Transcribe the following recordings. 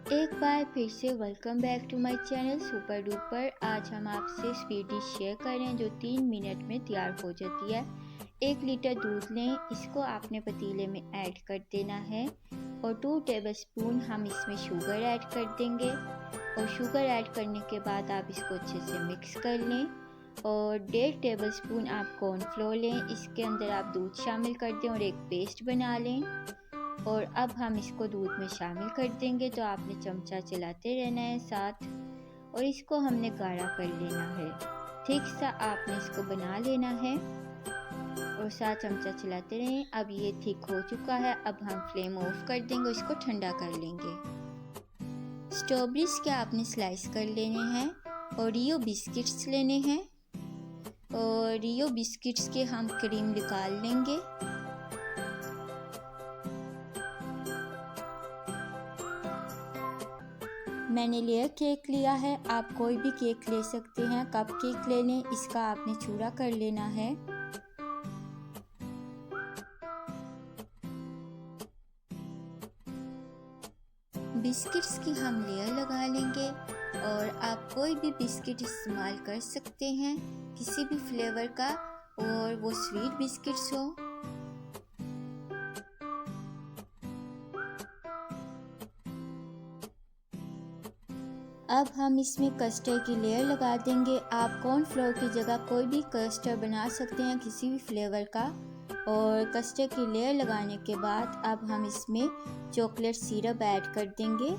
एक बार फिर से welcome back to my channel super duper. आज हम आपसे स्वीट डिश शेयर कर रहे हैं जो 3 मिनट में तैयार हो जाती है। 1 लीटर दूध लें, इसको आपने पतीले में ऐड कर देना है और 2 टेबलस्पून हम इसमें शुगर ऐड कर देंगे। और शुगर ऐड करने के बाद आप इसको अच्छे से मिक्स कर लें और 1.5 टेबलस्पून आप कॉर्नफ्लोर लें, इसके अंदर आप दूध शामिल कर दें और एक पेस्ट बना लें। और अब हम इसको दूध में शामिल कर देंगे, तो आपने चमचा चलाते रहना है साथ और इसको हमने गाढ़ा कर लेना है। ठीक सा आपने इसको बना लेना है और साथ चमचा चलाते रहें। अब ये ठीक हो चुका है, अब हम फ्लेम ऑफ कर देंगे, इसको ठंडा कर लेंगे। स्ट्रॉबेरीज के आपने स्लाइस कर लेने हैं और रियो बिस्किट्स लेने हैं और रियो बिस्किट्स के हम क्रीम निकाल लेंगे। मैंने लेयर केक लिया है, आप कोई भी केक ले सकते हैं, कप केक ले लें, इसका आपने चूरा कर लेना है। बिस्किट्स की हम लेयर लगा लेंगे और आप कोई भी बिस्किट इस्तेमाल कर सकते हैं, किसी भी फ्लेवर का, और वो स्वीट बिस्किट्स हो। अब हम इसमें कस्टर्ड की लेयर लगा देंगे। आप कॉर्नफ्लोर की जगह कोई भी कस्टर्ड बना सकते हैं, किसी भी फ्लेवर का। और कस्टर्ड की लेयर लगाने के बाद अब हम इसमें चॉकलेट सिरप ऐड कर देंगे।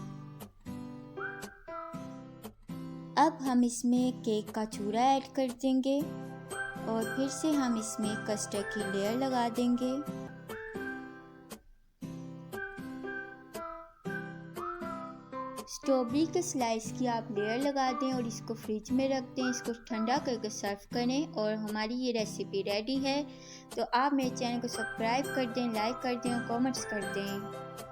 अब हम इसमें केक का चूरा ऐड कर देंगे और फिर से हम इसमें कस्टर्ड की लेयर लगा देंगे। स्ट्रॉबेरी के स्लाइस की आप लेयर लगा दें और इसको फ्रिज में रख दें, इसको ठंडा करके सर्व करें और हमारी ये रेसिपी रेडी है। तो आप मेरे चैनल को सब्सक्राइब कर दें, लाइक कर दें और कमेंट्स कर दें।